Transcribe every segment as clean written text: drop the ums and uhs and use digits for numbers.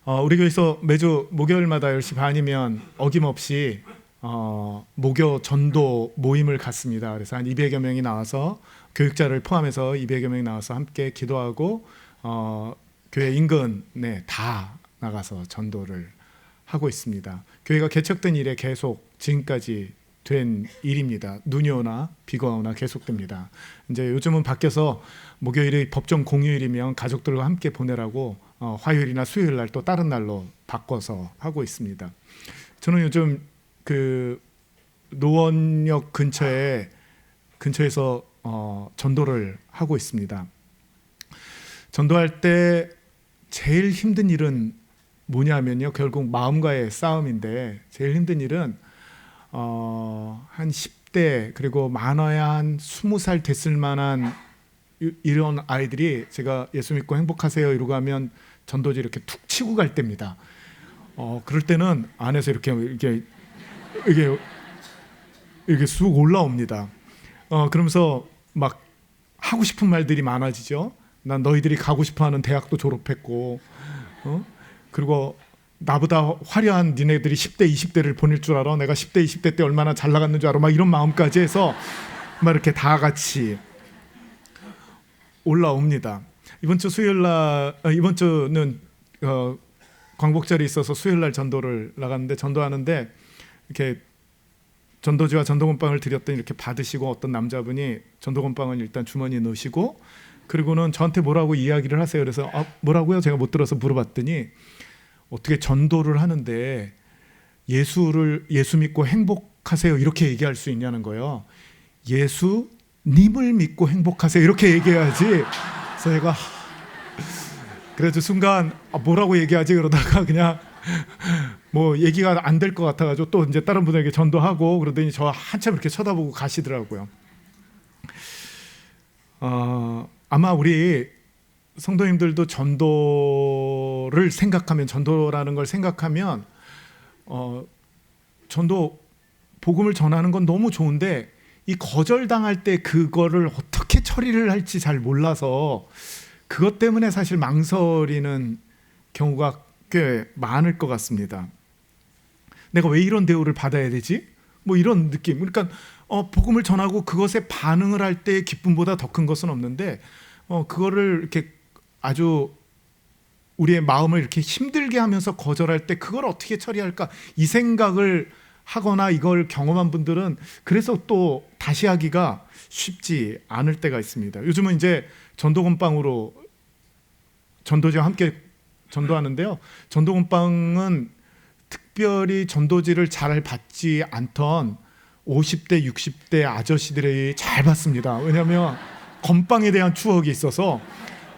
우리 교회에서 매주 목요일마다 10시 반이면 어김없이 목요 전도 모임을 갖습니다. 그래서 한 200여 명이 나와서 교육자를 포함해서 200여 명이 나와서 함께 기도하고 교회 인근에 다 나가서 전도를 하고 있습니다. 교회가 개척된 이래 계속 지금까지 된 일입니다. 눈이 오나 비가 오나 계속됩니다. 이제 요즘은 바뀌어서 목요일이 법정 공휴일이면 가족들과 함께 보내라고 화요일이나 수요일 날 또 다른 날로 바꿔서 하고 있습니다. 저는 요즘 그 노원역 근처에서 전도를 하고 있습니다. 전도할 때 제일 힘든 일은 뭐냐면요, 결국 마음과의 싸움인데, 제일 힘든 일은 한 10대 그리고 많아야 한 20살 됐을 만한 이런 아이들이 제가 예수 믿고 행복하세요 이러고 하면 전도지 이렇게 툭 치고 갈 때입니다. 그럴 때는 안에서 이렇게 쑥 올라옵니다. 그러면서 막 하고 싶은 말들이 많아지죠. 난 너희들이 가고 싶어하는 대학도 졸업했고, 그리고 나보다 화려한 니네들이 10대 20대를 보낼 줄 알아? 내가 10대 20대 때 얼마나 잘 나갔는 줄 알아? 막 이런 마음까지 해서 막 이렇게 다 같이 올라옵니다. 이번 주는 광복절이 있어서 수요일 날 전도를 나갔는데, 전도하는데 이렇게 전도지와 전도건빵을 드렸더니 이렇게 받으시고, 어떤 남자분이 전도건빵을 일단 주머니에 넣으시고, 그리고는 저한테 뭐라고 이야기를 하세요. 그래서 뭐라고요? 제가 못 들어서 물어봤더니, 어떻게 전도를 하는데 예수 믿고 행복하세요 이렇게 얘기할 수 있냐는 거예요. 예수님을 믿고 행복하세요 이렇게 얘기해야지. 그래서 제가 그래도 순간 뭐라고 얘기하지 그러다가 그냥 뭐 얘기가 안 될 것 같아가지고 또 이제 다른 분에게 전도하고, 그러더니 저 한참 이렇게 쳐다보고 가시더라고요. 아마 우리 성도님들도 전도를 생각하면, 전도라는 걸 생각하면 전도 복음을 전하는 건 너무 좋은데, 이 거절당할 때 그거를 어떻게 처리를 할지 잘 몰라서 그것 때문에 사실 망설이는 경우가 꽤 많을 것 같습니다. 내가 왜 이런 대우를 받아야 되지? 뭐 이런 느낌. 그러니까 복음을 전하고 그것에 반응을 할 때의 기쁨보다 더 큰 것은 없는데, 그거를 이렇게 아주 우리의 마음을 이렇게 힘들게 하면서 거절할 때 그걸 어떻게 처리할까, 이 생각을 하거나 이걸 경험한 분들은 그래서 또 다시 하기가 쉽지 않을 때가 있습니다. 요즘은 이제 전도건빵으로 전도지와 함께 전도하는데요, 전도건빵은 특별히 전도지를 잘 받지 않던 50대 60대 아저씨들이 잘 받습니다. 왜냐하면 건빵에 대한 추억이 있어서.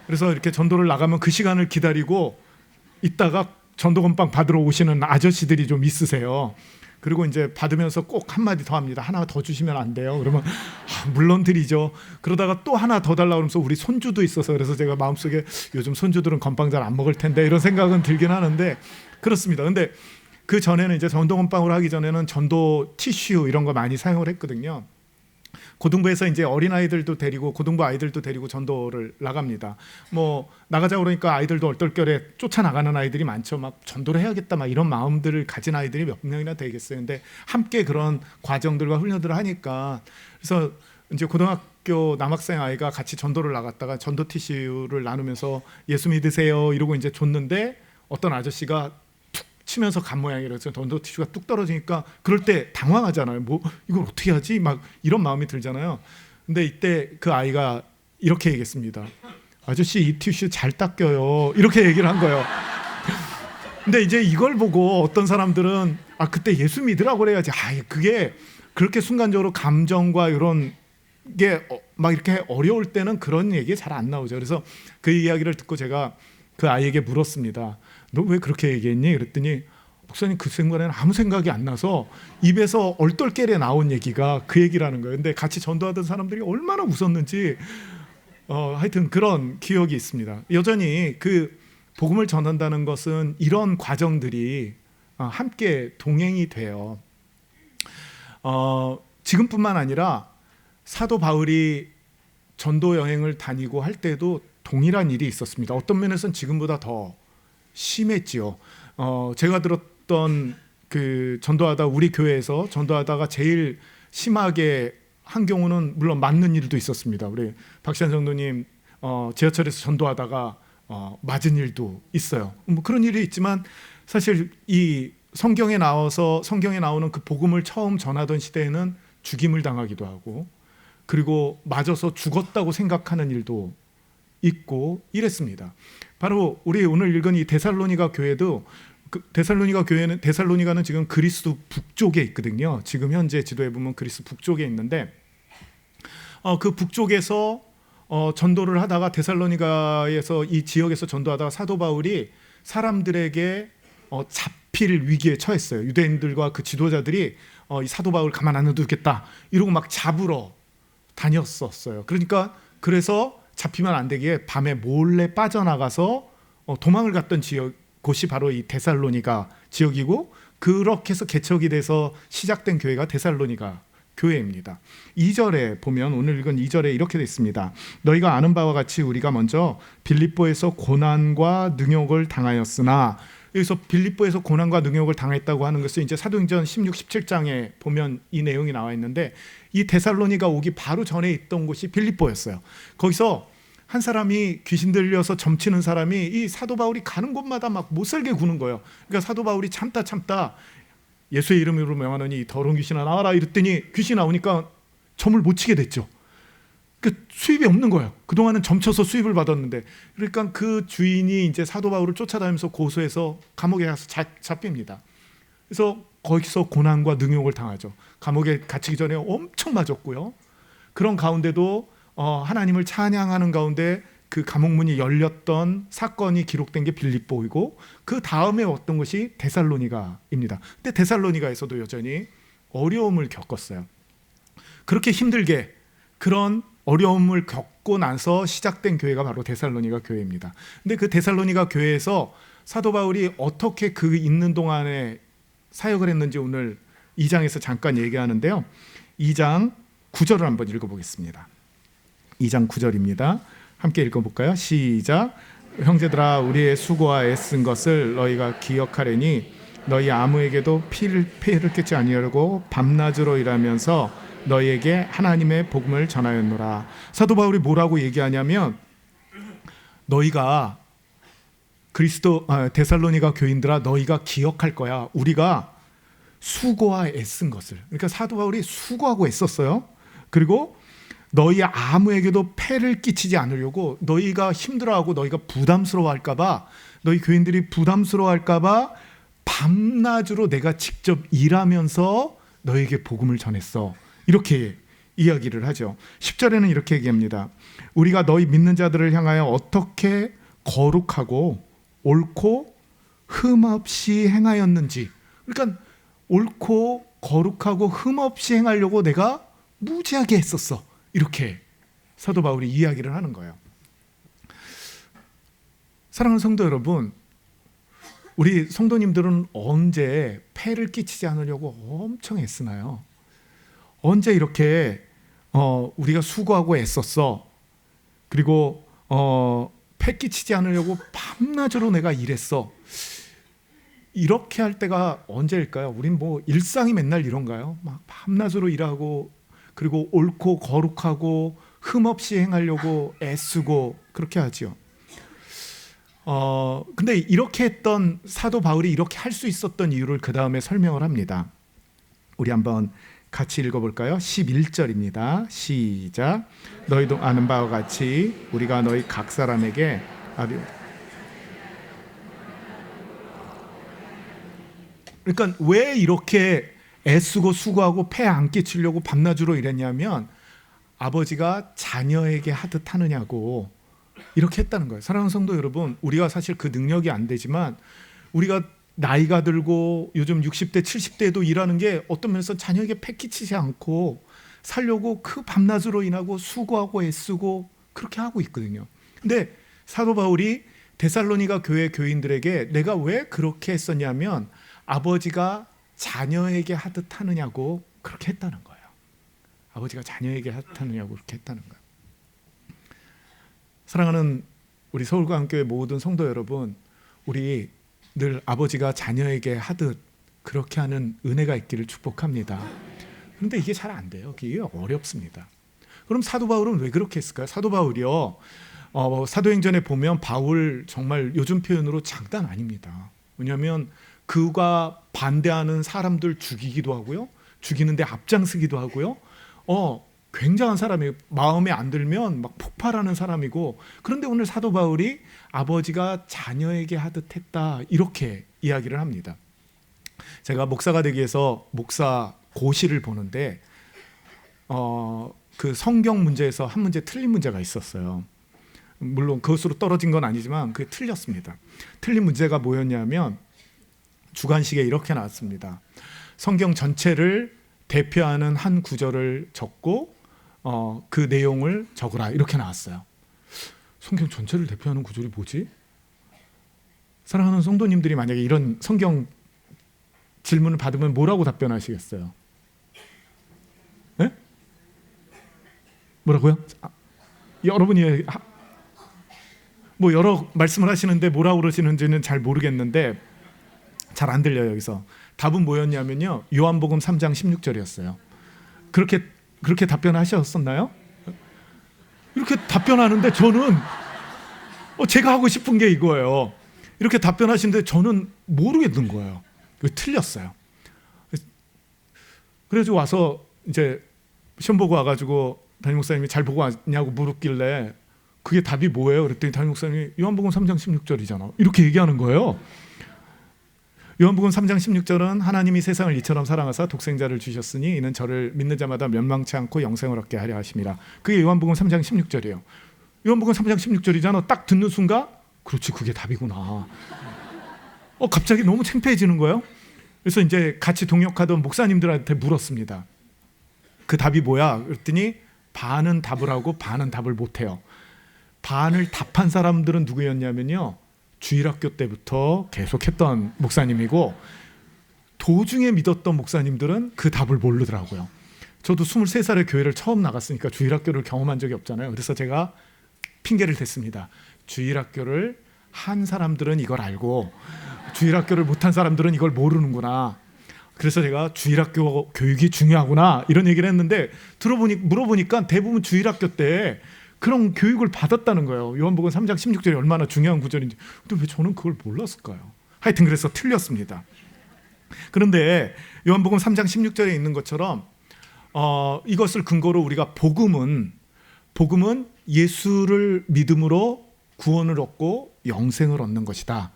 그래서 이렇게 전도를 나가면 그 시간을 기다리고 있다가 전도건빵 받으러 오시는 아저씨들이 좀 있으세요. 그리고 이제 받으면서 꼭 한마디 더 합니다. 하나 더 주시면 안 돼요? 그러면 물론 드리죠. 그러다가 또 하나 더 달라고 그러면서 우리 손주도 있어서, 그래서 제가 마음속에 요즘 손주들은 건빵 잘 안 먹을 텐데 이런 생각은 들긴 하는데, 그렇습니다. 근데 그 전에는 이제 전도건빵으로 하기 전에는 전도 티슈 이런 거 많이 사용을 했거든요. 고등부에서 이제 어린아이들도 데리고, 고등부 아이들도 데리고 전도를 나갑니다. 뭐 나가자 그러니까 아이들도 얼떨결에 쫓아나가는 아이들이 많죠. 막 전도를 해야겠다 막 이런 마음들을 가진 아이들이 몇 명이나 되겠어요. 근데 함께 그런 과정들과 훈련들을 하니까, 그래서 이제 고등학교 남학생 아이가 같이 전도를 나갔다가 전도 티슈를 나누면서 예수 믿으세요 이러고 이제 줬는데, 어떤 아저씨가 치면서 간 모양이라서 전도 티슈가 뚝 떨어지니까 그럴 때 당황하잖아요. 뭐 이걸 어떻게 하지? 막 이런 마음이 들잖아요. 근데 이때 그 아이가 이렇게 얘기했습니다. 아저씨 이 티슈 잘 닦여요 이렇게 얘기를 한 거예요. 근데 이제 이걸 보고 어떤 사람들은 그때 예수 믿으라고 그래야지. 그게 그렇게 순간적으로 감정과 이런 게 막 이렇게 어려울 때는 그런 얘기 잘 안 나오죠. 그래서 그 이야기를 듣고 제가 그 아이에게 물었습니다. 너 왜 그렇게 얘기했니? 그랬더니 목사님 그 순간에는 아무 생각이 안 나서 입에서 얼떨결에 나온 얘기가 그 얘기라는 거예요. 근데 같이 전도하던 사람들이 얼마나 웃었는지 하여튼 그런 기억이 있습니다. 여전히 그 복음을 전한다는 것은 이런 과정들이 함께 동행이 돼요. 지금뿐만 아니라 사도 바울이 전도 여행을 다니고 할 때도 동일한 일이 있었습니다. 어떤 면에서는 지금보다 더 심했지요. 제가 들었던 그 전도하다 우리 교회에서 전도하다가 제일 심하게 한 경우는 물론 맞는 일도 있었습니다. 우리 박시환 성도님 지하철에서 전도하다가 맞은 일도 있어요. 뭐 그런 일이 있지만 사실 이 성경에 나오는 그 복음을 처음 전하던 시대에는 죽임을 당하기도 하고 그리고 맞아서 죽었다고 생각하는 일도 있고 이랬습니다. 바로 우리 오늘 읽은 이 데살로니가 교회도 데살로니가는 지금 그리스 북쪽에 있거든요. 지금 현재 지도에 보면 그리스 북쪽에 있는데 그 북쪽에서 전도를 하다가 데살로니가에서 이 지역에서 전도하다가 사도 바울이 사람들에게 잡힐 위기에 처했어요. 유대인들과 그 지도자들이 이 사도 바울 가만 안 놔두겠다 이러고 막 잡으러 다녔었어요. 그래서 잡히면 안 되기에 밤에 몰래 빠져나가서 도망을 갔던 곳이 바로 이 데살로니가 지역이고 그렇게 해서 개척이 돼서 시작된 교회가 데살로니가 교회입니다. 2절에 보면 오늘 읽은 2절에 이렇게 되어 있습니다. 너희가 아는 바와 같이 우리가 먼저 빌립보에서 고난과 능욕을 당하였으나 여기서 빌립보에서 고난과 능욕을 당했다고 하는 것은 이제 사도행전 16, 17장에 보면 이 내용이 나와 있는데 이 데살로니가 오기 바로 전에 있던 곳이 빌립보였어요. 거기서 한 사람이 귀신 들려서 점치는 사람이 이 사도 바울이 가는 곳마다 막 못살게 구는 거예요. 그러니까 사도 바울이 참다 예수의 이름으로 명하노니 더러운 귀신아 나와라 이랬더니 귀신 나오니까 점을 못 치게 됐죠. 그 수입이 없는 거예요. 그동안은 점쳐서 수입을 받았는데 그러니까 그 주인이 이제 사도 바울을 쫓아다니면서 고소해서 감옥에 가서 잡힙니다. 그래서 거기서 고난과 능욕을 당하죠. 감옥에 갇히기 전에 엄청 맞았고요. 그런 가운데도 하나님을 찬양하는 가운데 그 감옥문이 열렸던 사건이 기록된 게 빌립보이고 그 다음에 왔던 것이 데살로니가입니다. 근데 데살로니가에서도 여전히 어려움을 겪었어요. 그렇게 힘들게 그런 어려움을 겪고 나서 시작된 교회가 바로 데살로니가 교회입니다. 근데 그 데살로니가 교회에서 사도 바울이 어떻게 그 있는 동안에 사역을 했는지 오늘 2장에서 잠깐 얘기하는데요. 2장 9절을 한번 읽어보겠습니다. 2장 9절입니다. 함께 읽어볼까요? 시작. 형제들아 우리의 수고와 애쓴 것을 너희가 기억하려니 너희 아무에게도 폐해를 끼치 아니하려고 밤낮으로 일하면서 너희에게 하나님의 복음을 전하였노라. 사도 바울이 뭐라고 얘기하냐면 너희가 데살로니가 교인들아 너희가 기억할 거야. 우리가 수고와 애쓴 것을. 그러니까 사도 바울이 수고하고 애썼어요. 그리고 너희 아무에게도 폐를 끼치지 않으려고 너희가 힘들어하고 너희가 부담스러워할까 봐 너희 교인들이 부담스러워할까 봐 밤낮으로 내가 직접 일하면서 너희에게 복음을 전했어. 이렇게 이야기를 하죠. 10절에는 이렇게 얘기합니다. 우리가 너희 믿는 자들을 향하여 어떻게 거룩하고 옳고 흠없이 행하였는지. 그러니까 옳고 거룩하고 흠없이 행하려고 내가 무지하게 했었어. 이렇게 사도 바울이 이야기를 하는 거예요. 사랑하는 성도 여러분, 우리 성도님들은 언제 폐를 끼치지 않으려고 엄청 애쓰나요? 언제 이렇게 우리가 수고하고 애썼어. 그리고 폐 끼치지 않으려고 밤낮으로 내가 일했어. 이렇게 할 때가 언제일까요? 우린 뭐 일상이 맨날 이런가요? 막 밤낮으로 일하고 그리고 옳고 거룩하고 흠없이 행하려고 애쓰고 그렇게 하죠. 근데 이렇게 했던 사도 바울이 이렇게 할 수 있었던 이유를 그 다음에 설명을 합니다. 우리 한번 같이 읽어볼까요? 11절입니다. 시작. 너희도 아는 바와 같이 우리가 너희 각 사람에게 그러니까 왜 이렇게 애쓰고 수고하고 폐 안 끼치려고 밤낮으로 일했냐면 아버지가 자녀에게 하듯 하느냐고 이렇게 했다는 거예요. 사랑하는 성도 여러분, 우리가 사실 그 능력이 안 되지만 우리가 나이가 들고 요즘 60대 70대에도 일하는 게 어떤 면에서 자녀에게 폐 끼치지 않고 살려고 그 밤낮으로 일하고 수고하고 애쓰고 그렇게 하고 있거든요. 근데 사도 바울이 데살로니가 교회 교인들에게 내가 왜 그렇게 했었냐면 아버지가 자녀에게 하듯 하느냐고 그렇게 했다는 거예요. 아버지가 자녀에게 하듯 하느냐고 그렇게 했다는 거예요. 사랑하는 우리 서울과학교회 모든 성도 여러분, 우리 늘 아버지가 자녀에게 하듯 그렇게 하는 은혜가 있기를 축복합니다. 그런데 이게 잘 안 돼요. 이게 어렵습니다. 그럼 사도 바울은 왜 그렇게 했을까요? 사도 바울이요, 사도행전에 보면 바울 정말 요즘 표현으로 장난 아닙니다. 왜냐하면 그가 반대하는 사람들 죽이기도 하고요, 죽이는데 앞장서기도 하고요, 굉장한 사람이에요. 마음에 안 들면 막 폭발하는 사람이고, 그런데 오늘 사도 바울이 아버지가 자녀에게 하듯 했다, 이렇게 이야기를 합니다. 제가 목사가 되기 위해서 목사 고시를 보는데 그 성경 문제에서 한 문제 틀린 문제가 있었어요. 물론 그것으로 떨어진 건 아니지만 그게 틀렸습니다. 틀린 문제가 뭐였냐면 주관식에 이렇게 나왔습니다. 성경 전체를 대표하는 한 구절을 적고 그 내용을 적으라, 이렇게 나왔어요. 성경 전체를 대표하는 구절이 뭐지? 사랑하는 성도님들이 만약에 이런 성경 질문을 받으면 뭐라고 답변하시겠어요? 네? 뭐라고요? 여러분이 뭐 여러 말씀을 하시는데 뭐라고 그러시는지는 잘 모르겠는데 잘 안 들려요. 여기서 답은 뭐였냐면요, 요한복음 3장 16절이었어요. 그렇게 답변하셨었나요? 이렇게 답변하는데 저는 제가 하고 싶은 게 이거예요. 이렇게 답변하시는데 저는 모르겠는 거예요. 틀렸어요. 그래서 와서 이제 시험 보고 와가지고 담임 목사님이 잘 보고 왔냐고 물었길래 그게 답이 뭐예요? 그랬더니 담임 목사님이 요한복음 3장 16절이잖아, 이렇게 얘기하는 거예요. 요한복음 3장 16절은 하나님이 세상을 이처럼 사랑하사 독생자를 주셨으니 이는 저를 믿는 자마다 멸망치 않고 영생을 얻게 하려 하심이라. 그게 요한복음 3장 16절이에요. 요한복음 3장 16절이잖아. 딱 듣는 순간 그렇지, 그게 답이구나. 갑자기 너무 창피해지는 거예요. 그래서 이제 같이 동역하던 목사님들한테 물었습니다. 그 답이 뭐야? 그랬더니 반은 답을 하고 반은 답을 못해요. 반을 답한 사람들은 누구였냐면요, 주일학교 때부터 계속했던 목사님이고, 도중에 믿었던 목사님들은 그 답을 모르더라고요. 저도 23살에 교회를 처음 나갔으니까 주일학교를 경험한 적이 없잖아요. 그래서 제가 핑계를 댔습니다. 주일학교를 한 사람들은 이걸 알고 주일학교를 못한 사람들은 이걸 모르는구나. 그래서 제가 주일학교 교육이 중요하구나, 이런 얘기를 했는데 물어보니까 대부분 주일학교 때 그런 교육을 받았다는 거예요. 요한복음 3장 16절이 얼마나 중요한 구절인지. 근데 왜 저는 그걸 몰랐을까요? 하여튼 그래서 틀렸습니다. 그런데 요한복음 3장 16절에 있는 것처럼 이것을 근거로 우리가 복음은 예수를 믿음으로 구원을 얻고 영생을 얻는 것이다.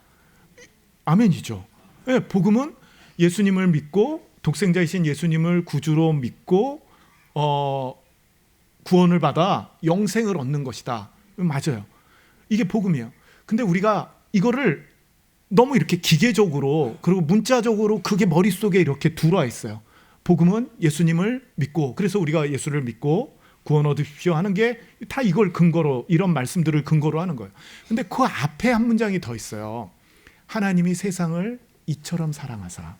아멘이죠. 네, 복음은 예수님을 믿고 독생자이신 예수님을 구주로 믿고 구원을 받아 영생을 얻는 것이다. 맞아요. 이게 복음이에요. 근데 우리가 이거를 너무 이렇게 기계적으로 그리고 문자적으로 그게 머릿속에 이렇게 들어와 있어요. 복음은 예수님을 믿고, 그래서 우리가 예수를 믿고 구원 얻으십시오 하는 게 다 이걸 근거로, 이런 말씀들을 근거로 하는 거예요. 근데 그 앞에 한 문장이 더 있어요. 하나님이 세상을 이처럼 사랑하사.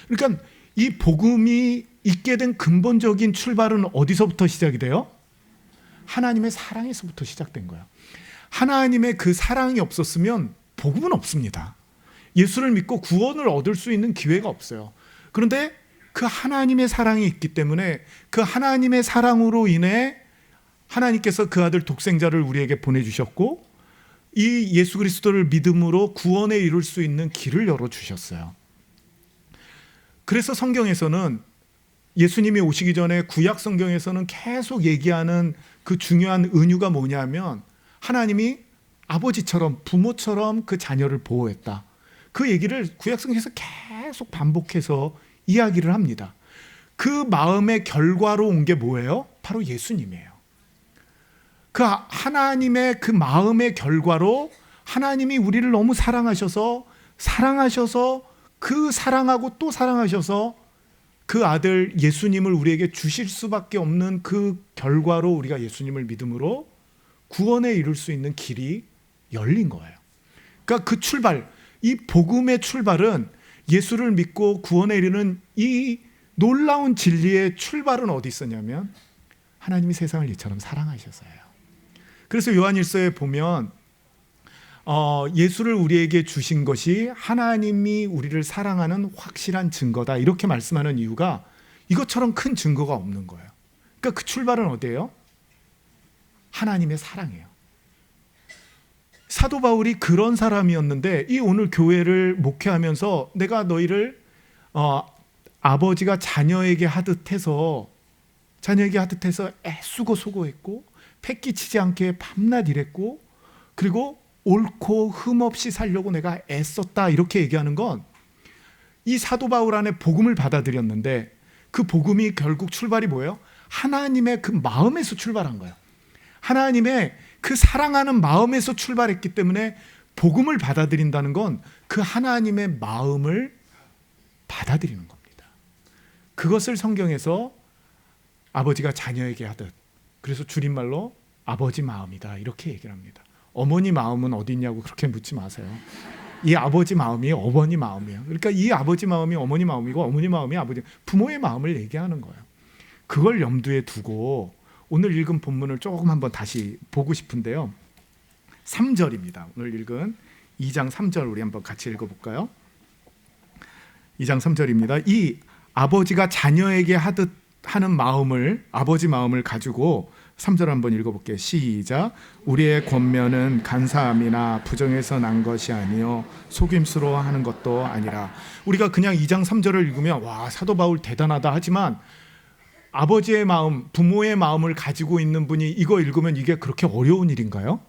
그러니까 이 복음이 있게 된 근본적인 출발은 어디서부터 시작이 돼요? 하나님의 사랑에서부터 시작된 거예요. 하나님의 그 사랑이 없었으면 복음은 없습니다. 예수를 믿고 구원을 얻을 수 있는 기회가 없어요. 그런데 그 하나님의 사랑이 있기 때문에 그 하나님의 사랑으로 인해 하나님께서 그 아들 독생자를 우리에게 보내주셨고, 이 예수 그리스도를 믿음으로 구원에 이룰 수 있는 길을 열어주셨어요. 그래서 성경에서는 예수님이 오시기 전에 구약 성경에서는 계속 얘기하는 그 중요한 은유가 뭐냐면 하나님이 아버지처럼, 부모처럼 그 자녀를 보호했다. 그 얘기를 구약 성경에서 계속 반복해서 이야기를 합니다. 그 마음의 결과로 온 게 뭐예요? 바로 예수님이에요. 그 하나님의 그 마음의 결과로 하나님이 우리를 너무 사랑하셔서 그 사랑하고 또 사랑하셔서 그 아들 예수님을 우리에게 주실 수밖에 없는 그 결과로 우리가 예수님을 믿음으로 구원에 이룰 수 있는 길이 열린 거예요. 그러니까 그 출발, 이 복음의 출발은, 예수를 믿고 구원에 이르는 이 놀라운 진리의 출발은 어디 있었냐면 하나님이 세상을 이처럼 사랑하셔서예요. 그래서 요한일서에 보면 예수를 우리에게 주신 것이 하나님이 우리를 사랑하는 확실한 증거다 이렇게 말씀하는 이유가 이것처럼 큰 증거가 없는 거예요. 그러니까 그 출발은 어디예요? 하나님의 사랑이에요. 사도 바울이 그런 사람이었는데 이 오늘 교회를 목회하면서 내가 너희를 아버지가 자녀에게 하듯 해서 애쓰고 수고했고 패기치지 않게 밤낮 일했고 그리고 옳고 흠없이 살려고 내가 애썼다 이렇게 얘기하는 건 이 사도 바울 안에 복음을 받아들였는데 그 복음이 결국 출발이 뭐예요? 하나님의 그 마음에서 출발한 거예요. 하나님의 그 사랑하는 마음에서 출발했기 때문에 복음을 받아들인다는 건 그 하나님의 마음을 받아들이는 겁니다. 그것을 성경에서 아버지가 자녀에게 하듯, 그래서 줄임말로 아버지 마음이다 이렇게 얘기를 합니다. 어머니 마음은 어디 있냐고 그렇게 묻지 마세요. 이 아버지 마음이 어머니 마음이에요. 그러니까 이 아버지 마음이 어머니 마음이고 어머니 마음이 아버지, 부모의 마음을 얘기하는 거예요. 그걸 염두에 두고 오늘 읽은 본문을 조금 한번 다시 보고 싶은데요. 3절입니다. 오늘 읽은 2장 3절 우리 한번 같이 읽어볼까요? 2장 3절입니다. 이 아버지가 자녀에게 하듯 하는 마음을, 아버지 마음을 가지고 3절 한번 읽어볼게요. 시작. 우리의 권면은 간사함이나 부정에서 난 것이 아니요 속임수로 하는 것도 아니라. 우리가 그냥 2장 3절을 읽으면 와, 사도 바울 대단하다 하지만 아버지의 마음, 부모의 마음을 가지고 있는 분이 이거 읽으면 이게 그렇게 어려운 일인가요?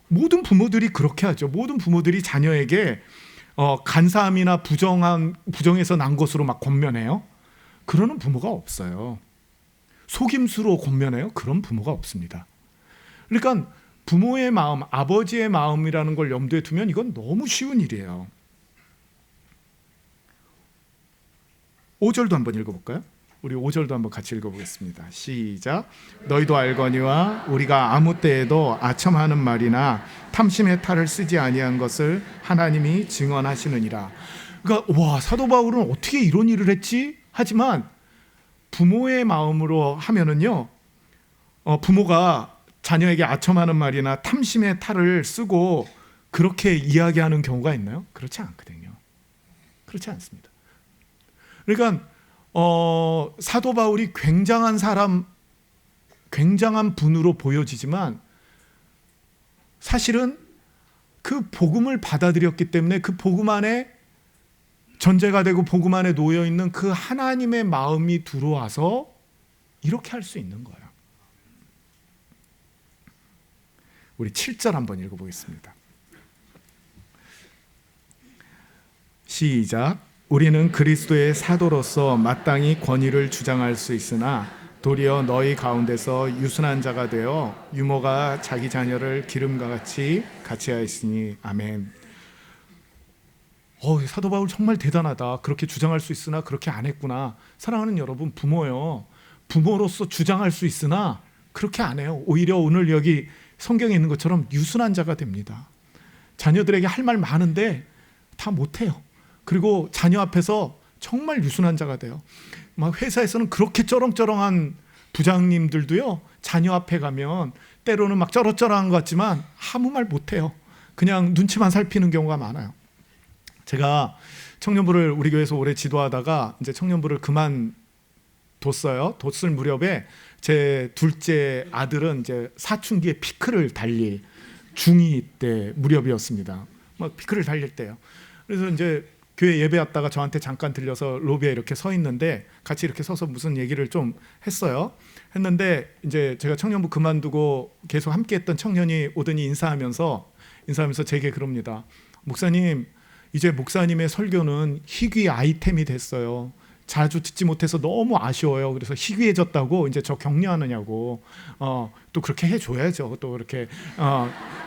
모든 부모들이 그렇게 하죠. 모든 부모들이 자녀에게 간사함이나 부정에서 난 것으로 막 권면해요. 그러는 부모가 없어요. 속임수로 권면해요. 그런 부모가 없습니다. 그러니까 부모의 마음, 아버지의 마음이라는 걸 염두에 두면 이건 너무 쉬운 일이에요. 5절도 한번 읽어볼까요? 우리 5절도 한번 같이 읽어보겠습니다. 시작. 너희도 알거니와 우리가 아무 때에도 아첨하는 말이나 탐심의 탈을 쓰지 아니한 것을 하나님이 증언하시느니라. 그러니까 와, 사도 바울은 어떻게 이런 일을 했지? 하지만 부모의 마음으로 하면은요, 부모가 자녀에게 아첨하는 말이나 탐심의 탈을 쓰고 그렇게 이야기하는 경우가 있나요? 그렇지 않거든요. 그렇지 않습니다. 그러니까 사도 바울이 굉장한 사람, 굉장한 분으로 보여지지만 사실은 그 복음을 받아들였기 때문에 그 복음 안에 전제가 되고 복음 안에 놓여 있는 그 하나님의 마음이 들어와서 이렇게 할 수 있는 거예요. 우리 7절 한번 읽어보겠습니다. 시작. 우리는 그리스도의 사도로서 마땅히 권위를 주장할 수 있으나 도리어 너희 가운데서 유순한 자가 되어 유모가 자기 자녀를 기름과 같이 하였으니 아멘. 사도 바울 정말 대단하다. 그렇게 주장할 수 있으나 그렇게 안 했구나. 사랑하는 여러분, 부모요. 부모로서 주장할 수 있으나 그렇게 안 해요. 오히려 오늘 여기 성경에 있는 것처럼 유순한 자가 됩니다. 자녀들에게 할 말 많은데 다 못해요. 그리고 자녀 앞에서 정말 유순한 자가 돼요. 막 회사에서는 그렇게 쩌렁쩌렁한 부장님들도요, 자녀 앞에 가면 때로는 막 쩌렁쩌렁한 것 같지만 아무 말 못해요. 그냥 눈치만 살피는 경우가 많아요. 제가 청년부를 우리 교회에서 오래 지도하다가 이제 청년부를 그만뒀어요. 뒀을 무렵에 제 둘째 아들은 이제 사춘기에 피크를 달릴 중2 때 무렵이었습니다. 막 피크를 달릴 때요. 그래서 이제 교회 예배 왔다가 저한테 잠깐 들려서 로비에 이렇게 서 있는데 같이 이렇게 서서 무슨 얘기를 좀 했는데 이제 제가 청년부 그만두고 계속 함께했던 청년이 오더니 인사하면서 제게 그럽니다. 목사님, 이제 목사님의 설교는 희귀 아이템이 됐어요. 자주 듣지 못해서 너무 아쉬워요. 그래서 희귀해졌다고 이제 저 격려하느냐고. 또 그렇게 해줘야죠. 또 그렇게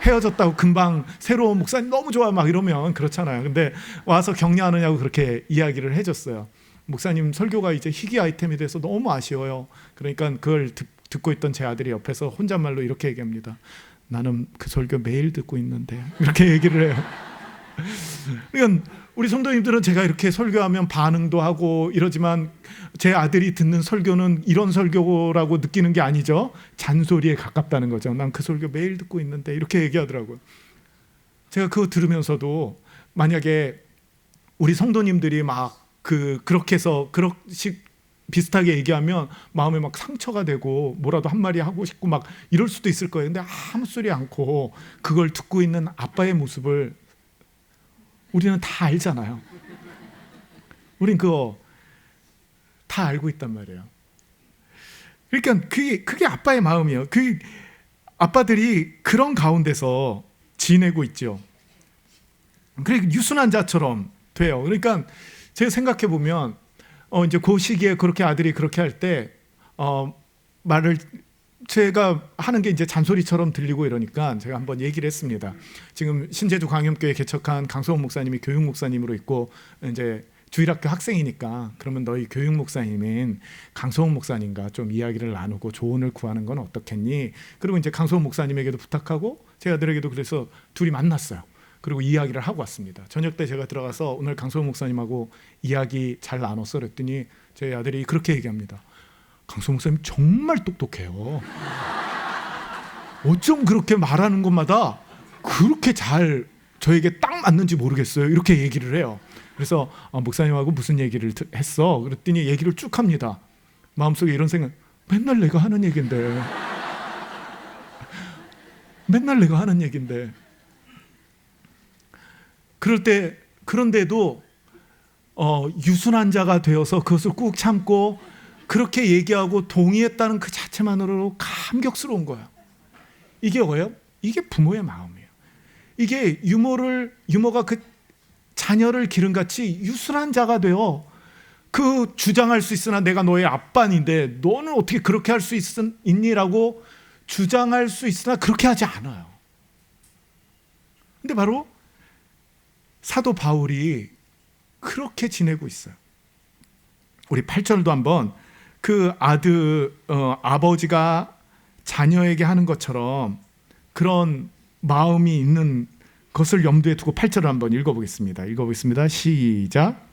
헤어졌다고 금방 새로운 목사님 너무 좋아 막 이러면 그렇잖아요. 근데 와서 격려하느냐고 그렇게 이야기를 해줬어요. 목사님 설교가 이제 희귀 아이템이 돼서 너무 아쉬워요. 그러니까 그걸 듣고 있던 제 아들이 옆에서 혼잣말로 이렇게 얘기합니다. 나는 그 설교 매일 듣고 있는데 이렇게 얘기를 해요. 그러니까 우리 성도님들은 제가 이렇게 설교하면 반응도 하고 이러지만 제 아들이 듣는 설교는 이런 설교라고 느끼는 게 아니죠. 잔소리에 가깝다는 거죠. 난 그 설교 매일 듣고 있는데 이렇게 얘기하더라고요. 제가 그거 들으면서도 만약에 우리 성도님들이 막 그렇게 해서 그렇게 비슷하게 얘기하면 마음에 막 상처가 되고 뭐라도 한마디 하고 싶고 막 이럴 수도 있을 거예요. 근데 아무 소리 않고 그걸 듣고 있는 아빠의 모습을 우리는 다 알잖아요. 우린 그거 다 알고 있단 말이에요. 그러니까 그게 아빠의 마음이에요. 그 아빠들이 그런 가운데서 지내고 있죠. 그래 유순한 자처럼 돼요. 그러니까 제가 생각해 보면 이제 그 시기에 그렇게 아들이 그렇게 할 때 말을 제가 하는 게 이제 잔소리처럼 들리고 이러니까 제가 한번 얘기를 했습니다. 지금 신제주 광염교회 개척한 강소원 목사님이 교육 목사님으로 있고 이제 주일학교 학생이니까 그러면 너희 교육 목사님인 강소원 목사님과 좀 이야기를 나누고 조언을 구하는 건 어떻겠니? 그리고 이제 강소원 목사님에게도 부탁하고 제 아들에게도 그래서 둘이 만났어요. 그리고 이야기를 하고 왔습니다. 저녁 때 제가 들어가서 오늘 강소원 목사님하고 이야기 잘 나눴어 그랬더니 제 아들이 그렇게 얘기합니다. 강소원 목사님 정말 똑똑해요. 어쩜 그렇게 말하는 것마다 그렇게 잘 저에게 딱 맞는지 모르겠어요. 이렇게 얘기를 해요. 그래서 목사님하고 무슨 얘기를 했어? 그랬더니 얘기를 쭉 합니다. 마음속에 이런 생각, 맨날 내가 하는 얘긴데 맨날 내가 하는 얘긴데 그런데도 유순한 자가 되어서 그것을 꾹 참고 그렇게 얘기하고 동의했다는 그 자체만으로도 감격스러운 거야. 이게 뭐예요? 이게 부모의 마음이에요. 이게 유모가 그 자녀를 기름같이 유순한 자가 되어 그 주장할 수 있으나 내가 너의 아빠인데 너는 어떻게 그렇게 할 수 있니라고 주장할 수 있으나 그렇게 하지 않아요. 근데 바로 사도 바울이 그렇게 지내고 있어요. 우리 8절도 한번 그 아버지가 자녀에게 하는 것처럼 그런 마음이 있는 것을 염두에 두고 8절을 한번 읽어보겠습니다. 시작.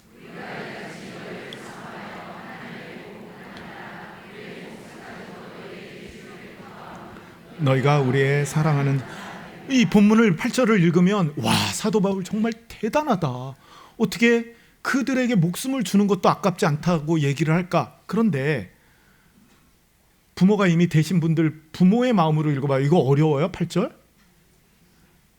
너희가 우리의 사랑하는 이 본문을 8절을 읽으면 와 사도 바울 정말 대단하다. 어떻게 그들에게 목숨을 주는 것도 아깝지 않다고 얘기를 할까? 그런데 부모가 이미 되신 분들 부모의 마음으로 읽어봐요. 이거 어려워요 8절?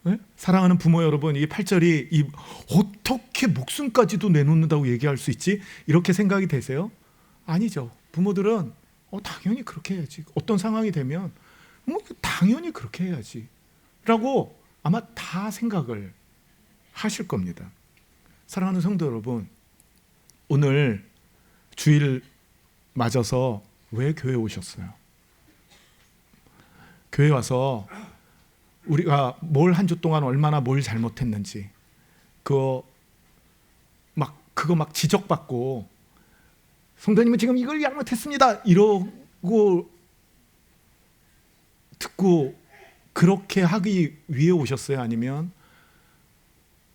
네? 사랑하는 부모 여러분, 이 8절이 어떻게 목숨까지도 내놓는다고 얘기할 수 있지? 이렇게 생각이 되세요? 아니죠. 부모들은 당연히 그렇게 해야지. 어떤 상황이 되면 당연히 그렇게 해야지 라고 아마 다 생각을 하실 겁니다. 사랑하는 성도 여러분, 오늘 주일 맞아서 왜 교회에 오셨어요? 교회 와서 우리가 뭘 한 주 동안 얼마나 뭘 잘못했는지 그거 막 지적받고 성도님은 지금 이걸 잘못했습니다 이러고 듣고 그렇게 하기 위해 오셨어요? 아니면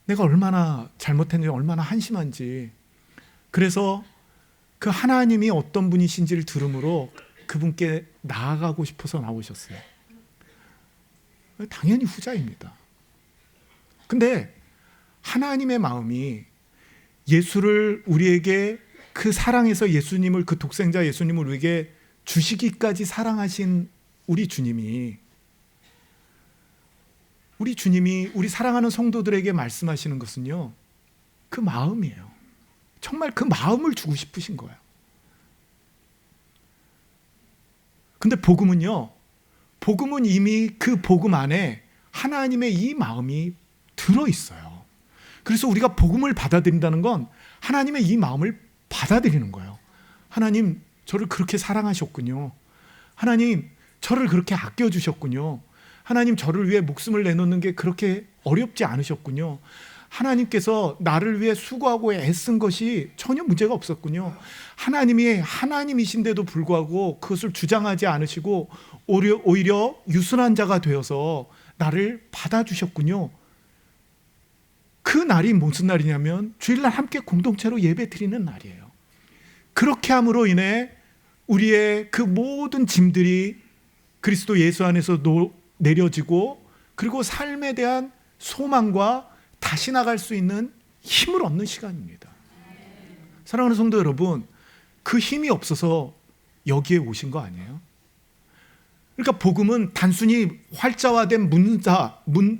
내가 얼마나 잘못했는지 얼마나 한심한지 그래서 그 하나님이 어떤 분이신지를 들음으로 그분께 나아가고 싶어서 나오셨어요? 당연히 후자입니다. 근데 하나님의 마음이 예수를 우리에게 그 사랑에서 예수님을 그 독생자 예수님을 우리에게 주시기까지 사랑하신 우리 주님이 우리 사랑하는 성도들에게 말씀하시는 것은요 그 마음이에요. 정말 그 마음을 주고 싶으신 거예요. 근데 복음은 이미 그 복음 안에 하나님의 이 마음이 들어있어요. 그래서 우리가 복음을 받아들인다는 건 하나님의 이 마음을 받아들이는 거예요. 하나님 저를 그렇게 사랑하셨군요. 하나님 저를 그렇게 아껴주셨군요. 하나님 저를 위해 목숨을 내놓는 게 그렇게 어렵지 않으셨군요. 하나님께서 나를 위해 수고하고 애쓴 것이 전혀 문제가 없었군요. 하나님이 하나님이신데도 불구하고 그것을 주장하지 않으시고 오히려 유순한 자가 되어서 나를 받아주셨군요. 그 날이 무슨 날이냐면 주일날 함께 공동체로 예배 드리는 날이에요. 그렇게 함으로 인해 우리의 그 모든 짐들이 그리스도 예수 안에서 내려지고 그리고 삶에 대한 소망과 다시 나갈 수 있는 힘을 얻는 시간입니다. 사랑하는 성도 여러분, 그 힘이 없어서 여기에 오신 거 아니에요? 그러니까 복음은 단순히 활자화된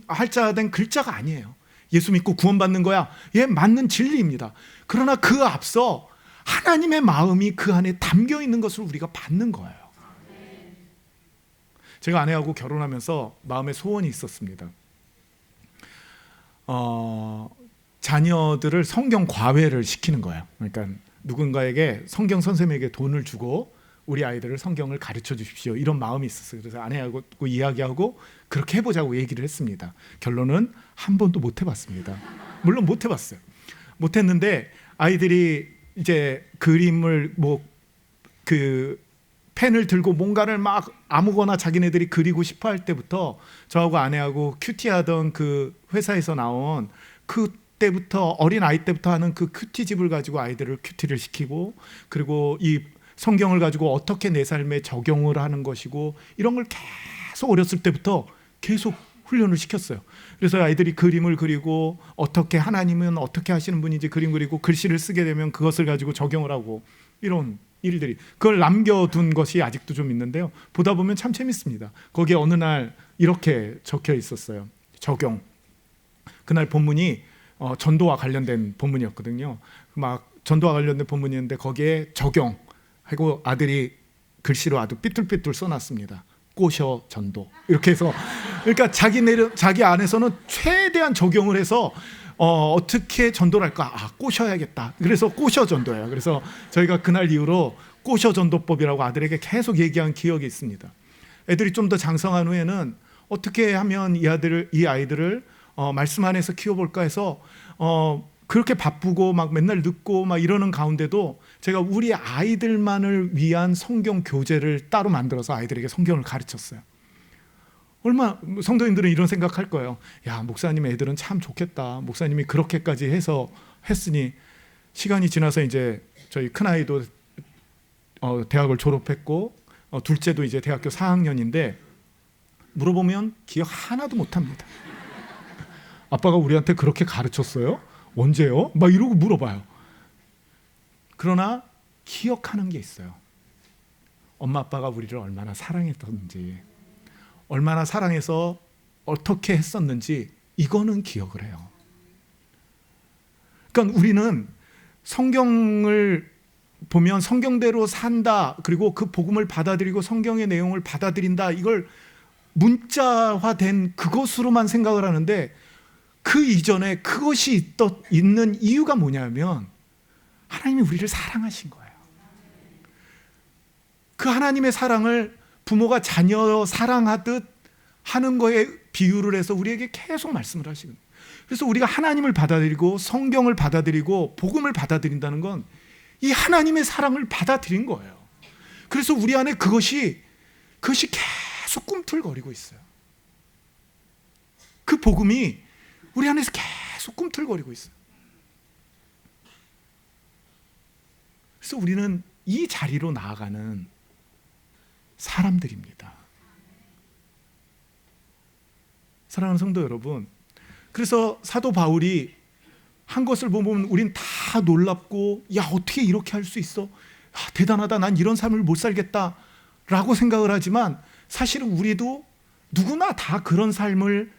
활자화된 글자가 아니에요. 예수 믿고 구원받는 거야. 예, 맞는 진리입니다. 그러나 그 앞서 하나님의 마음이 그 안에 담겨 있는 것을 우리가 받는 거예요. 제가 아내하고 결혼하면서 마음의 소원이 있었습니다. 자녀들을 성경 과외를 시키는 거예요. 그러니까 누군가에게 성경 선생님에게 돈을 주고 우리 아이들을 성경을 가르쳐 주십시오, 이런 마음이 있었어요. 그래서 아내하고 이야기하고 그렇게 해보자고 얘기를 했습니다. 결론은 한 번도 못 해봤습니다. 물론 못 해봤어요. 못 했는데 아이들이 이제 그림을 펜을 들고 뭔가를 막 아무거나 자기네들이 그리고 싶어 할 때부터 저하고 아내하고 큐티하던 그 회사에서 나온 그때부터 어린 아이 때부터 하는 그 큐티집을 가지고 아이들을 큐티를 시키고, 그리고 이 성경을 가지고 어떻게 내 삶에 적용을 하는 것이고, 이런 걸 계속 어렸을 때부터 계속 훈련을 시켰어요. 그래서 아이들이 그림을 그리고 어떻게 하나님은 어떻게 하시는 분인지 그림 그리고 글씨를 쓰게 되면 그것을 가지고 적용을 하고, 이런 일들이, 그걸 남겨둔 것이 아직도 좀 있는데요. 보다 보면 참 재밌습니다. 거기에 어느 날 이렇게 적혀 있었어요. 적용. 그날 본문이 전도와 관련된 본문이었거든요. 막 전도와 관련된 본문이었는데 거기에 적용 하고 아들이 글씨로 아주 삐뚤삐뚤 써놨습니다. 꼬셔 전도, 이렇게 해서, 그러니까 자기 안에서는 최대한 적용을 해서 어떻게 전도를 할까? 꼬셔야겠다. 그래서 꼬셔 전도예요. 그래서 저희가 그날 이후로 꼬셔 전도법이라고 아들에게 계속 얘기한 기억이 있습니다. 애들이 좀 더 장성한 후에는 어떻게 하면 이 아이들을 말씀 안에서 키워볼까 해서 그렇게 바쁘고 막 맨날 늦고 막 이러는 가운데도 제가 우리 아이들만을 위한 성경 교재를 따로 만들어서 아이들에게 성경을 가르쳤어요. 얼마나 성도님들은 이런 생각할 거예요. 야, 목사님 애들은 참 좋겠다. 목사님이 그렇게까지 해서 했으니. 시간이 지나서 이제 저희 큰아이도 대학을 졸업했고 둘째도 이제 대학교 4학년인데 물어보면 기억 하나도 못합니다. 아빠가 우리한테 그렇게 가르쳤어요? 언제요? 막 이러고 물어봐요. 그러나 기억하는 게 있어요. 엄마 아빠가 우리를 얼마나 사랑했던지, 얼마나 사랑해서 어떻게 했었는지, 이거는 기억을 해요. 그러니까 우리는 성경을 보면 성경대로 산다, 그리고 그 복음을 받아들이고 성경의 내용을 받아들인다, 이걸 문자화된 그것으로만 생각을 하는데, 그 이전에 그것이 있는 이유가 뭐냐면 하나님이 우리를 사랑하신 거예요. 그 하나님의 사랑을 부모가 자녀 사랑하듯 하는 거에 비유를 해서 우리에게 계속 말씀을 하시는 거예요. 그래서 우리가 하나님을 받아들이고 성경을 받아들이고 복음을 받아들인다는 건 이 하나님의 사랑을 받아들인 거예요. 그래서 우리 안에 그것이 계속 꿈틀거리고 있어요. 그 복음이 우리 안에서 계속 꿈틀거리고 있어요. 그래서 우리는 이 자리로 나아가는 사람들입니다. 사랑하는 성도 여러분, 그래서 사도 바울이 한 것을 보면 우린 다 놀랍고, 야, 어떻게 이렇게 할 수 있어? 대단하다, 난 이런 삶을 못 살겠다 라고 생각을 하지만, 사실은 우리도 누구나 다 그런 삶을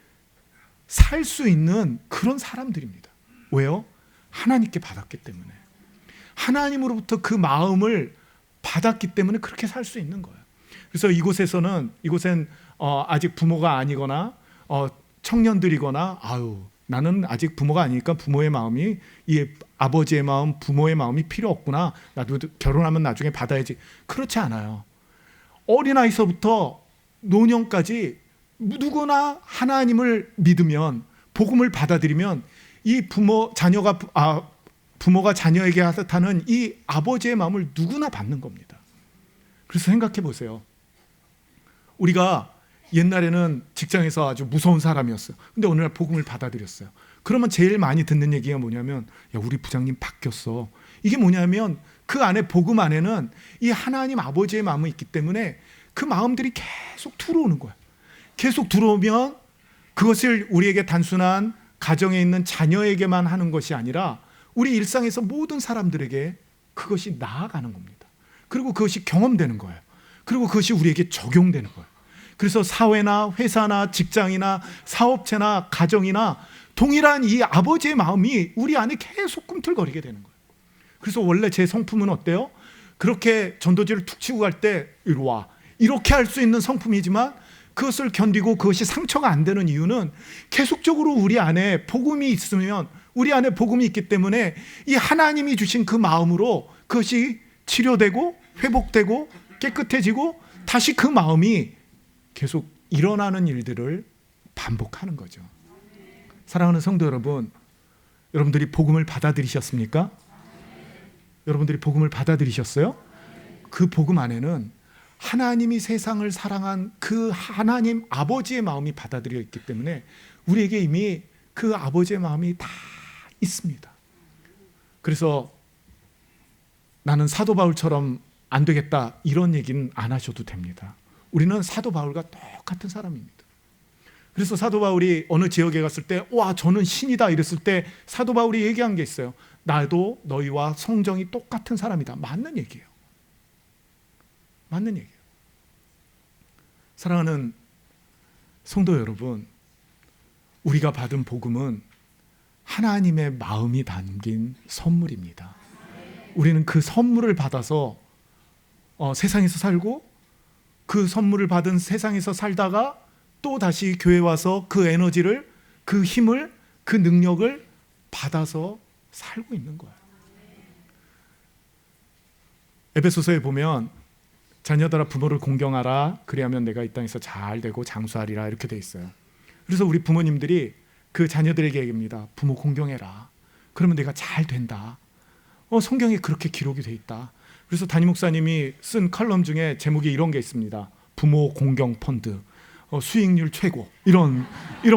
살 수 있는 그런 사람들입니다. 왜요? 하나님께 받았기 때문에, 하나님으로부터 그 마음을 받았기 때문에 그렇게 살 수 있는 거예요. 그래서 이곳엔 아직 부모가 아니거나 청년들이거나, 나는 아직 부모가 아니니까 부모의 마음이, 이 아버지의 마음, 부모의 마음이 필요 없구나, 나도 결혼하면 나중에 받아야지, 그렇지 않아요. 어린아이서부터 노년까지 누구나 하나님을 믿으면, 복음을 받아들이면, 이 부모가 자녀에게 하는 이 아버지의 마음을 누구나 받는 겁니다. 그래서 생각해 보세요. 우리가 옛날에는 직장에서 아주 무서운 사람이었어요. 근데 어느 날 복음을 받아들였어요. 그러면 제일 많이 듣는 얘기가 뭐냐면, 야, 우리 부장님 바뀌었어. 이게 뭐냐면 그 안에, 복음 안에는 이 하나님 아버지의 마음이 있기 때문에 그 마음들이 계속 들어오는 거야. 계속 들어오면 그것을 우리에게 단순한 가정에 있는 자녀에게만 하는 것이 아니라 우리 일상에서 모든 사람들에게 그것이 나아가는 겁니다. 그리고 그것이 경험되는 거예요. 그리고 그것이 우리에게 적용되는 거예요. 그래서 사회나 회사나 직장이나 사업체나 가정이나 동일한 이 아버지의 마음이 우리 안에 계속 꿈틀거리게 되는 거예요. 그래서 원래 제 성품은 어때요? 그렇게 전도지를 툭 치고 갈 때 이리 와, 이렇게 할 수 있는 성품이지만 그것을 견디고 그것이 상처가 안 되는 이유는 계속적으로 우리 안에 복음이 있으면, 우리 안에 복음이 있기 때문에 이 하나님이 주신 그 마음으로 그것이 치료되고 회복되고 깨끗해지고 다시 그 마음이 계속 일어나는 일들을 반복하는 거죠. 사랑하는 성도 여러분, 여러분들이 복음을 받아들이셨습니까? 여러분들이 복음을 받아들이셨어요? 그 복음 안에는 하나님이 세상을 사랑한 그 하나님 아버지의 마음이 받아들여 있기 때문에 우리에게 이미 그 아버지의 마음이 다 있습니다. 그래서 나는 사도 바울처럼 안 되겠다 이런 얘기는 안 하셔도 됩니다. 우리는 사도 바울과 똑같은 사람입니다. 그래서 사도 바울이 어느 지역에 갔을 때 와, 저는 신이다 이랬을 때 사도 바울이 얘기한 게 있어요. 나도 너희와 성정이 똑같은 사람이다. 맞는 얘기예요. 맞는 얘기예요. 사랑하는 성도 여러분, 우리가 받은 복음은 하나님의 마음이 담긴 선물입니다. 우리는 그 선물을 받아서 세상에서 살고, 그 선물을 받은 세상에서 살다가 또 다시 교회 와서 그 에너지를, 그 힘을, 그 능력을 받아서 살고 있는 거예요. 에베소서에 보면 자녀들아 부모를 공경하라, 그리하면 내가 이 땅에서 잘 되고 장수하리라 이렇게 돼 있어요. 그래서 우리 부모님들이 그 자녀들에게 얘기합니다. 부모 공경해라. 그러면 내가 잘 된다. 성경에 그렇게 기록이 돼 있다. 그래서 담임 목사님이 쓴 칼럼 중에 제목이 이런 게 있습니다. 부모 공경 펀드, 수익률 최고, 이런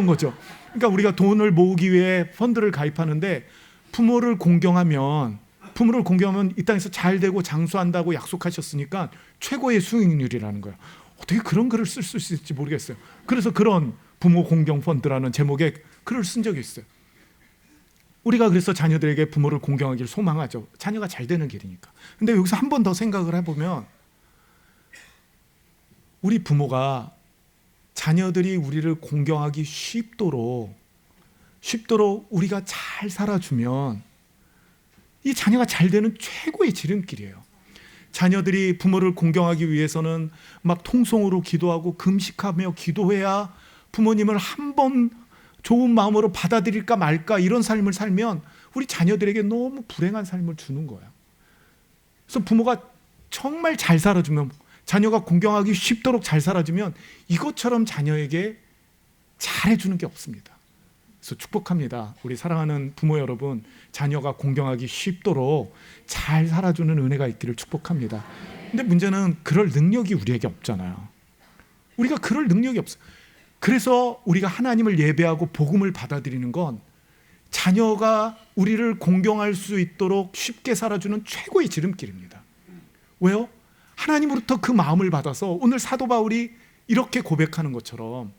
거죠. 그러니까 우리가 돈을 모으기 위해 펀드를 가입하는데 부모를 공경하면 이 땅에서 잘 되고 장수한다고 약속하셨으니까 최고의 수익률이라는 거예요. 어떻게 그런 글을 쓸 수 있을지 모르겠어요. 그래서 그런 부모 공경 펀드라는 제목의 글을 쓴 적이 있어요. 우리가 그래서 자녀들에게 부모를 공경하기를 소망하죠. 자녀가 잘 되는 길이니까. 근데 여기서 한 번 더 생각을 해보면 우리 부모가 자녀들이 우리를 공경하기 쉽도록 우리가 잘 살아주면 이 자녀가 잘 되는 최고의 지름길이에요. 자녀들이 부모를 공경하기 위해서는 막 통성으로 기도하고 금식하며 기도해야 부모님을 한 번 좋은 마음으로 받아들일까 말까 이런 삶을 살면 우리 자녀들에게 너무 불행한 삶을 주는 거예요. 그래서 부모가 정말 잘 살아주면, 자녀가 공경하기 쉽도록 잘 살아주면 이것처럼 자녀에게 잘해주는 게 없습니다. 그래서 축복합니다. 우리 사랑하는 부모 여러분, 자녀가 공경하기 쉽도록 잘 살아주는 은혜가 있기를 축복합니다. 근데 문제는 그럴 능력이 우리에게 없잖아요. 우리가 그럴 능력이 없어요. 그래서 우리가 하나님을 예배하고 복음을 받아들이는 건 자녀가 우리를 공경할 수 있도록 쉽게 살아주는 최고의 지름길입니다. 왜요? 하나님으로부터 그 마음을 받아서 오늘 사도 바울이 이렇게 고백하는 것처럼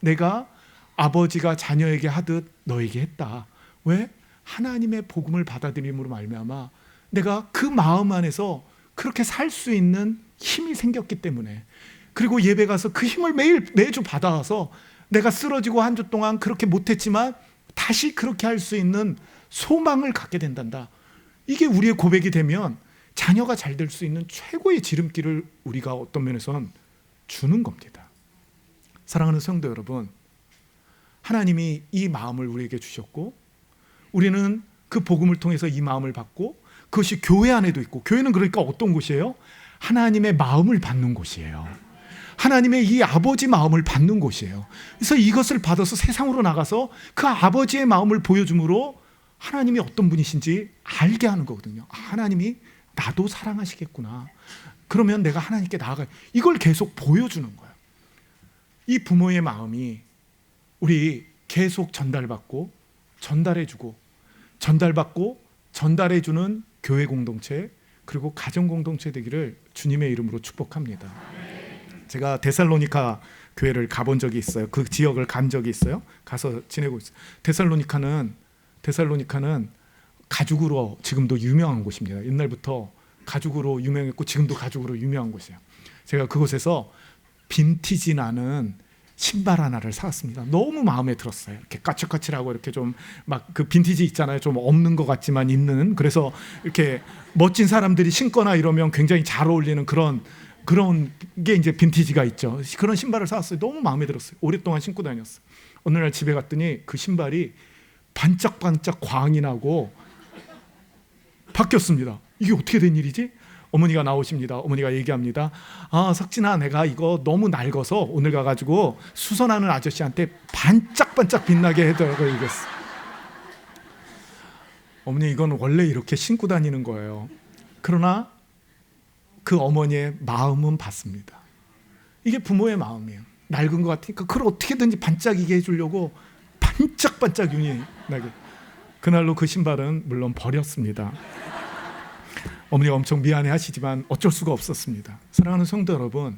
내가 아버지가 자녀에게 하듯 너에게 했다. 왜? 하나님의 복음을 받아들임으로 말미암아 내가 그 마음 안에서 그렇게 살 수 있는 힘이 생겼기 때문에, 그리고 예배 가서 그 힘을 매주 받아와서 내가 쓰러지고 한 주 동안 그렇게 못했지만 다시 그렇게 할 수 있는 소망을 갖게 된단다. 이게 우리의 고백이 되면 자녀가 잘 될 수 있는 최고의 지름길을 우리가 어떤 면에서는 주는 겁니다. 사랑하는 성도 여러분, 하나님이 이 마음을 우리에게 주셨고 우리는 그 복음을 통해서 이 마음을 받고, 그것이 교회 안에도 있고, 교회는 그러니까 어떤 곳이에요? 하나님의 마음을 받는 곳이에요. 하나님의 이 아버지 마음을 받는 곳이에요. 그래서 이것을 받아서 세상으로 나가서 그 아버지의 마음을 보여줌으로 하나님이 어떤 분이신지 알게 하는 거거든요. 하나님이 나도 사랑하시겠구나. 그러면 내가 하나님께 나아가요. 이걸 계속 보여주는 거예요. 이 부모의 마음이 우리 계속 전달받고 전달해주고 전달받고 전달해주는 교회 공동체, 그리고 가정 공동체 되기를 주님의 이름으로 축복합니다. 제가 데살로니카 교회를 가본 적이 있어요. 그 지역을 간 적이 있어요. 가서 지내고 있어요. 데살로니카는 가죽으로 지금도 유명한 곳입니다. 옛날부터 가죽으로 유명했고 지금도 가죽으로 유명한 곳이에요. 제가 그곳에서 빈티지 나는 신발 하나를 사왔습니다. 너무 마음에 들었어요. 이렇게 까칠까칠하고 이렇게 좀 막 그 빈티지 있잖아요. 좀 없는 것 같지만 있는. 그래서 이렇게 멋진 사람들이 신거나 이러면 굉장히 잘 어울리는 그런 게 이제 빈티지가 있죠. 그런 신발을 사왔어요. 너무 마음에 들었어요. 오랫동안 신고 다녔어요. 어느 날 집에 갔더니 그 신발이 반짝반짝 광이 나고 바뀌었습니다. 이게 어떻게 된 일이지? 어머니가 나오십니다. 어머니가 얘기합니다. 아, 석진아, 내가 이거 너무 낡아서 오늘 가가지고 수선하는 아저씨한테 반짝반짝 빛나게 해달라고 얘기했어. 어머니, 이건 원래 이렇게 신고 다니는 거예요. 그러나 그 어머니의 마음은 받습니다. 이게 부모의 마음이에요. 낡은 것 같으니까 그걸 어떻게든지 반짝이게 해주려고 반짝반짝 윤이 나게. 그날로 그 신발은 물론 버렸습니다. 어머니가 엄청 미안해 하시지만 어쩔 수가 없었습니다. 사랑하는 성도 여러분,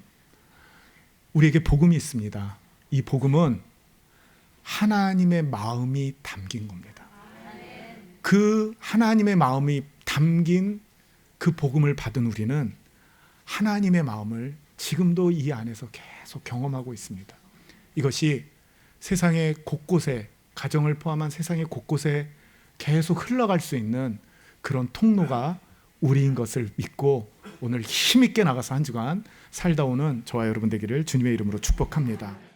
우리에게 복음이 있습니다. 이 복음은 하나님의 마음이 담긴 겁니다. 그 하나님의 마음이 담긴 그 복음을 받은 우리는 하나님의 마음을 지금도 이 안에서 계속 경험하고 있습니다. 이것이 세상의 곳곳에, 가정을 포함한 세상의 곳곳에 계속 흘러갈 수 있는 그런 통로가 우리인 것을 믿고 오늘 힘있게 나가서 한 주간 살다 오는 저와 여러분 되기를 주님의 이름으로 축복합니다.